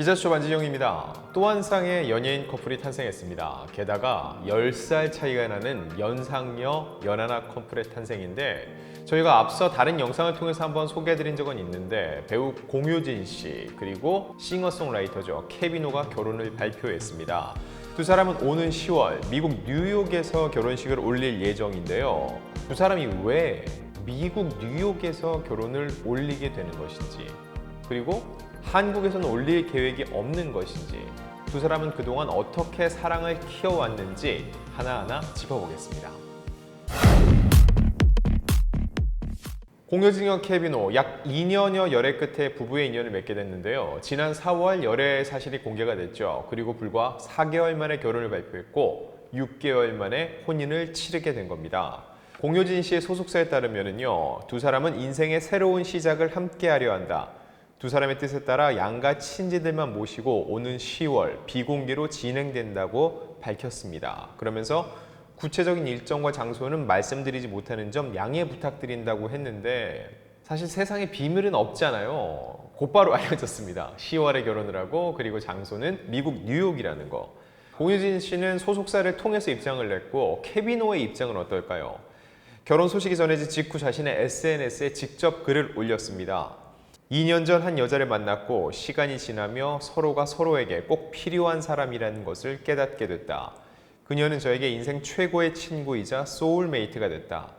기자수첩 안진영입니다. 또 한 쌍의 연예인 커플이 탄생했습니다. 게다가 10살 차이가 나는 연상녀 연하나 커플의 탄생인데 저희가 앞서 다른 영상을 통해서 한번 소개해드린 적은 있는데 배우 공효진 씨 그리고 싱어송라이터죠 케비노가 결혼을 발표했습니다. 두 사람은 오는 10월 미국 뉴욕에서 결혼식을 올릴 예정인데요. 두 사람이 왜 미국 뉴욕에서 결혼을 올리게 되는 것인지 그리고 한국에서는 올릴 계획이 없는 것인지 두 사람은 그동안 어떻게 사랑을 키워왔는지 하나하나 짚어보겠습니다. 공효진과 케비노 약 2년여 열애 끝에 부부의 인연을 맺게 됐는데요. 지난 4월 열애 사실이 공개가 됐죠. 그리고 불과 4개월 만에 결혼을 발표했고 6개월 만에 혼인을 치르게 된 겁니다. 공효진 씨의 소속사에 따르면요, 두 사람은 인생의 새로운 시작을 함께하려 한다. 두 사람의 뜻에 따라 양가 친지들만 모시고 오는 10월 비공개로 진행된다고 밝혔습니다. 그러면서 구체적인 일정과 장소는 말씀드리지 못하는 점 양해 부탁드린다고 했는데 사실 세상에 비밀은 없잖아요. 곧바로 알려졌습니다. 10월에 결혼을 하고 그리고 장소는 미국 뉴욕이라는 거. 공효진 씨는 소속사를 통해서 입장을 냈고 케비노의 입장은 어떨까요? 결혼 소식이 전해진 직후 자신의 SNS에 직접 글을 올렸습니다. 2년 전 한 여자를 만났고 시간이 지나며 서로가 서로에게 꼭 필요한 사람이라는 것을 깨닫게 됐다. 그녀는 저에게 인생 최고의 친구이자 소울메이트가 됐다.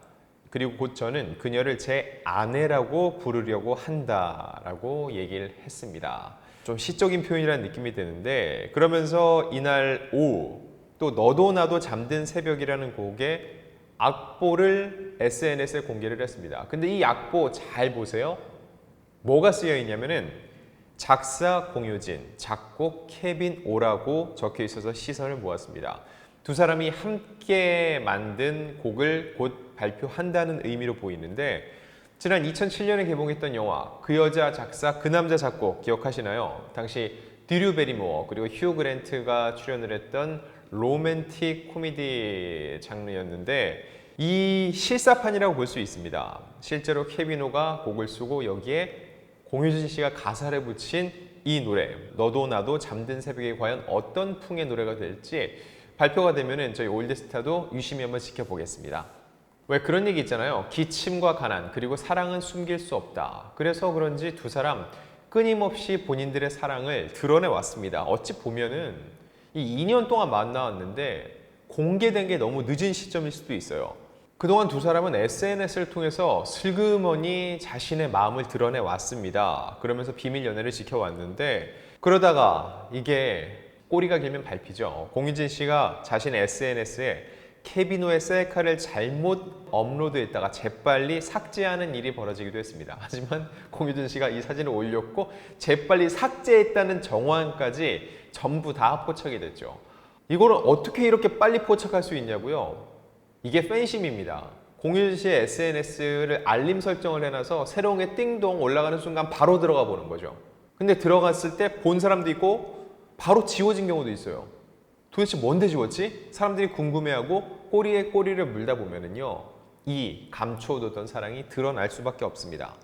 그리고 곧 저는 그녀를 제 아내라고 부르려고 한다라고 얘기를 했습니다. 좀 시적인 표현이라는 느낌이 드는데 그러면서 이날 오후 또 너도 나도 잠든 새벽이라는 곡의 악보를 SNS에 공개를 했습니다. 근데 이 악보 잘 보세요. 뭐가 쓰여 있냐면은 작사 공효진, 작곡 케빈 오라고 적혀 있어서 시선을 모았습니다. 두 사람이 함께 만든 곡을 곧 발표한다는 의미로 보이는데 지난 2007년에 개봉했던 영화 그 여자 작사 그 남자 작곡 기억하시나요? 당시 드류 베리모어 그리고 휴 그랜트가 출연을 했던 로맨틱 코미디 장르였는데 이 실사판이라고 볼 수 있습니다. 실제로 케비노가 곡을 쓰고 여기에 공효진 씨가 가사를 붙인 이 노래 너도 나도 잠든 새벽에 과연 어떤 풍의 노래가 될지 발표가 되면은 저희 올드스타도 유심히 한번 지켜보겠습니다. 왜 그런 얘기 있잖아요. 기침과 가난 그리고 사랑은 숨길 수 없다. 그래서 그런지 두 사람 끊임없이 본인들의 사랑을 드러내 왔습니다. 어찌 보면은 이 2년 동안 만나왔는데 공개된 게 너무 늦은 시점일 수도 있어요. 그동안 두 사람은 SNS를 통해서 슬그머니 자신의 마음을 드러내 왔습니다. 그러면서 비밀 연애를 지켜왔는데 그러다가 이게 꼬리가 길면 밟히죠. 공효진 씨가 자신의 SNS에 케비노의 셀카를 잘못 업로드했다가 재빨리 삭제하는 일이 벌어지기도 했습니다. 하지만 공효진 씨가 이 사진을 올렸고 재빨리 삭제했다는 정황까지 전부 다 포착이 됐죠. 이거를 어떻게 이렇게 빨리 포착할 수 있냐고요? 이게 팬심입니다. 공효진 씨의 SNS를 알림 설정을 해놔서 새로운 게 띵동 올라가는 순간 바로 들어가 보는 거죠. 근데 들어갔을 때 본 사람도 있고 바로 지워진 경우도 있어요. 도대체 뭔데 지웠지? 사람들이 궁금해하고 꼬리에 꼬리를 물다 보면은요, 이 감춰두던 사랑이 드러날 수밖에 없습니다.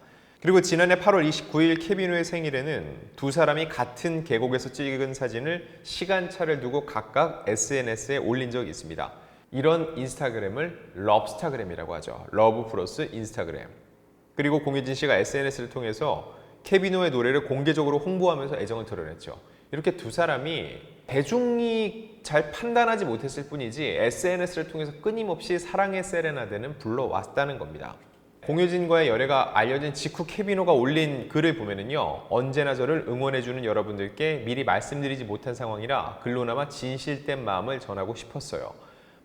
그리고 지난해 8월 29일 케비노의 생일에는 두 사람이 같은 계곡에서 찍은 사진을 시간차를 두고 각각 SNS에 올린 적이 있습니다. 이런 인스타그램을 럽스타그램이라고 하죠. 러브 플러스 인스타그램. 그리고 공효진 씨가 SNS를 통해서 케비노의 노래를 공개적으로 홍보하면서 애정을 드러냈죠. 이렇게 두 사람이 대중이 잘 판단하지 못했을 뿐이지 SNS를 통해서 끊임없이 사랑의 세레나데는 불러왔다는 겁니다. 공효진과의 열애가 알려진 직후 케비노가 올린 글을 보면은요, 언제나 저를 응원해주는 여러분들께 미리 말씀드리지 못한 상황이라 글로나마 진실된 마음을 전하고 싶었어요.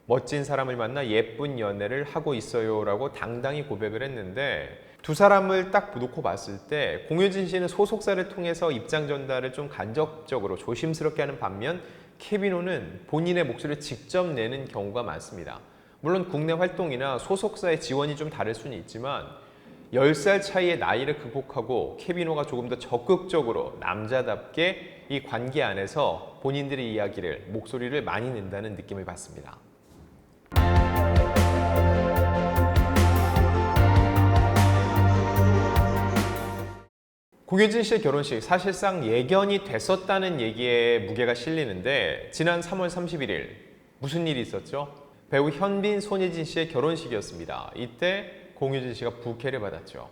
멋진 사람을 만나 예쁜 연애를 하고 있어요 라고 당당히 고백을 했는데 두 사람을 딱 놓고 봤을 때 공효진 씨는 소속사를 통해서 입장 전달을 좀 간접적으로 조심스럽게 하는 반면 케비노는 본인의 목소리를 직접 내는 경우가 많습니다. 물론 국내 활동이나 소속사의 지원이 좀 다를 수는 있지만 10살 차이의 나이를 극복하고 케비노가 조금 더 적극적으로 남자답게 이 관계 안에서 본인들의 이야기를 목소리를 많이 낸다는 느낌을 받습니다. 공효진 씨의 결혼식 사실상 예견이 됐었다는 얘기에 무게가 실리는데 지난 3월 31일 무슨 일이 있었죠? 배우 현빈, 손예진 씨의 결혼식이었습니다. 이때 공효진 씨가 부케를 받았죠.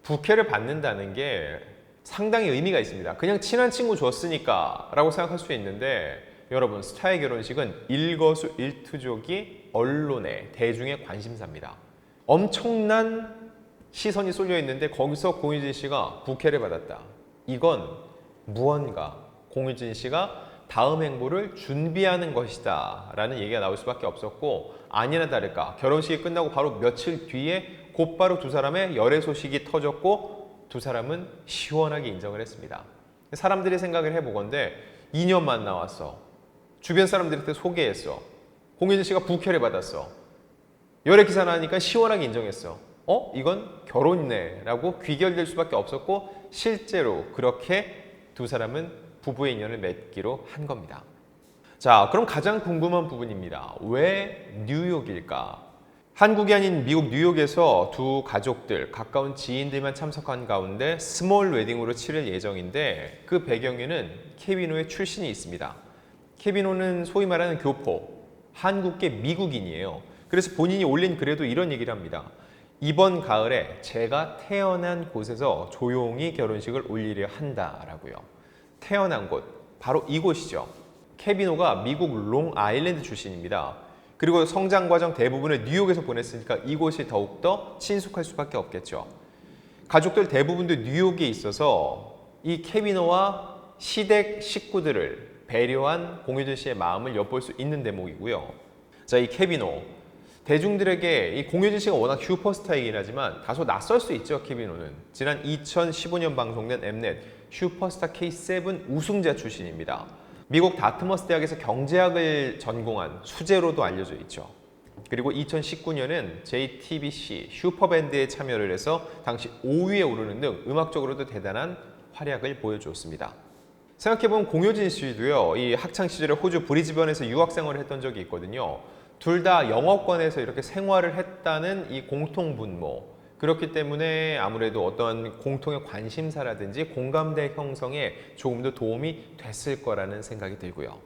부케를 받는다는 게 상당히 의미가 있습니다. 그냥 친한 친구 줬으니까 라고 생각할 수 있는데 여러분, 스타의 결혼식은 일거수일투족이 언론의 대중의 관심사입니다. 엄청난 시선이 쏠려 있는데 거기서 공효진 씨가 부케를 받았다. 이건 무언가 공효진 씨가 다음 행보를 준비하는 것이다 라는 얘기가 나올 수밖에 없었고, 아니나 다를까 결혼식이 끝나고 바로 며칠 뒤에 곧바로 두 사람의 열애 소식이 터졌고 두 사람은 시원하게 인정을 했습니다. 사람들이 생각을 해보건대 2년 만나왔어. 주변 사람들한테 소개했어. 공효진 씨가 부케를 받았어. 열애 기사 나니까 시원하게 인정했어. 이건 결혼이네 라고 귀결될 수밖에 없었고 실제로 그렇게 두 사람은 부부의 인연을 맺기로 한 겁니다. 자, 그럼 가장 궁금한 부분입니다. 왜 뉴욕일까? 한국이 아닌 미국 뉴욕에서 두 가족들, 가까운 지인들만 참석한 가운데 스몰 웨딩으로 치를 예정인데 그 배경에는 케비노의 출신이 있습니다. 케비노는 소위 말하는 교포, 한국계 미국인이에요. 그래서 본인이 올린 글에도 이런 얘기를 합니다. 이번 가을에 제가 태어난 곳에서 조용히 결혼식을 올리려 한다라고요. 태어난 곳, 바로 이곳이죠. 케비노가 미국 롱아일랜드 출신입니다. 그리고 성장 과정 대부분을 뉴욕에서 보냈으니까 이곳이 더욱더 친숙할 수밖에 없겠죠. 가족들 대부분도 뉴욕에 있어서 이 케비노와 시댁 식구들을 배려한 공효진 씨의 마음을 엿볼 수 있는 대목이고요. 자, 이 케비노. 대중들에게 이 공효진 씨가 워낙 슈퍼스타이긴 하지만 다소 낯설 수 있죠, 케비노는. 지난 2015년 방송된 엠넷 슈퍼스타 K7 우승자 출신입니다. 미국 다트머스 대학에서 경제학을 전공한 수재로도 알려져 있죠. 그리고 2019년은 JTBC 슈퍼밴드에 참여를 해서 당시 5위에 오르는 등 음악적으로도 대단한 활약을 보여주었습니다. 생각해보면 공효진 씨도요, 이 학창시절에 호주 브리즈번에서 유학생활을 했던 적이 있거든요. 둘 다 영어권에서 이렇게 생활을 했다는 이 공통분모, 그렇기 때문에 아무래도 어떤 공통의 관심사라든지 공감대 형성에 조금 더 도움이 됐을 거라는 생각이 들고요.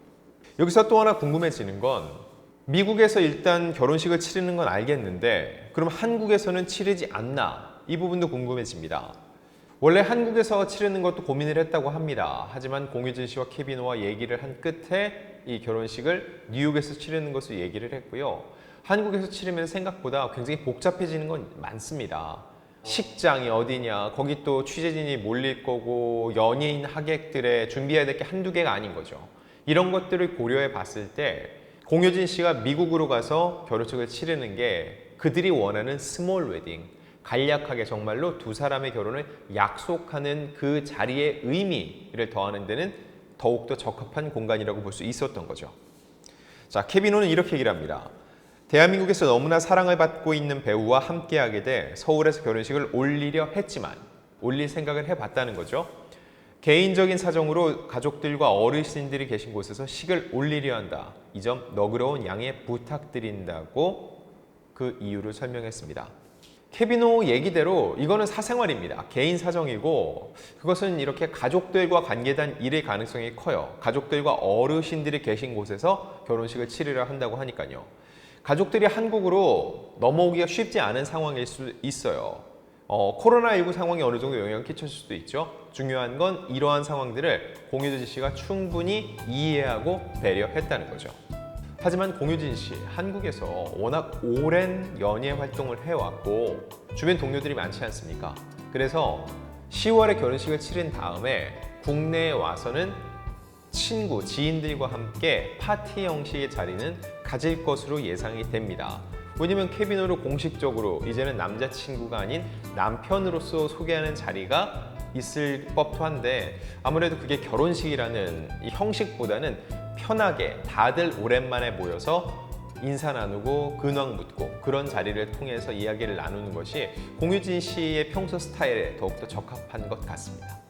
여기서 또 하나 궁금해지는 건 미국에서 일단 결혼식을 치르는 건 알겠는데 그럼 한국에서는 치르지 않나? 이 부분도 궁금해집니다. 원래 한국에서 치르는 것도 고민을 했다고 합니다. 하지만 공효진 씨와 케비노와 얘기를 한 끝에 이 결혼식을 뉴욕에서 치르는 것을 얘기를 했고요. 한국에서 치르면 생각보다 굉장히 복잡해지는 건 많습니다. 식장이 어디냐, 거기 또 취재진이 몰릴 거고 연예인 하객들의 준비해야 될 게 한두 개가 아닌 거죠. 이런 것들을 고려해 봤을 때 공효진 씨가 미국으로 가서 결혼식을 치르는 게 그들이 원하는 스몰 웨딩, 간략하게 정말로 두 사람의 결혼을 약속하는 그 자리의 의미를 더하는 데는 더욱더 적합한 공간이라고 볼 수 있었던 거죠. 자, 케비노는 이렇게 얘기를 합니다. 대한민국에서 너무나 사랑을 받고 있는 배우와 함께하게 돼 서울에서 결혼식을 올리려 했지만 올릴 생각을 해봤다는 거죠. 개인적인 사정으로 가족들과 어르신들이 계신 곳에서 식을 올리려 한다. 이 점 너그러운 양해 부탁드린다고 그 이유를 설명했습니다. 케비노 얘기대로 이거는 사생활입니다. 개인 사정이고 그것은 이렇게 가족들과 관계된 일의 가능성이 커요. 가족들과 어르신들이 계신 곳에서 결혼식을 치르려 한다고 하니까요. 가족들이 한국으로 넘어오기가 쉽지 않은 상황일 수 있어요. 코로나19 상황이 어느 정도 영향을 끼쳤을 수도 있죠. 중요한 건 이러한 상황들을 공효진 씨가 충분히 이해하고 배려했다는 거죠. 하지만 공효진 씨, 한국에서 워낙 오랜 연예 활동을 해왔고 주변 동료들이 많지 않습니까? 그래서 10월에 결혼식을 치른 다음에 국내에 와서는 친구, 지인들과 함께 파티 형식의 자리는 가질 것으로 예상이 됩니다. 왜냐면 케비노를 공식적으로 이제는 남자친구가 아닌 남편으로서 소개하는 자리가 있을 법도 한데 아무래도 그게 결혼식이라는 이 형식보다는 편하게 다들 오랜만에 모여서 인사 나누고 근황 묻고 그런 자리를 통해서 이야기를 나누는 것이 공효진 씨의 평소 스타일에 더욱더 적합한 것 같습니다.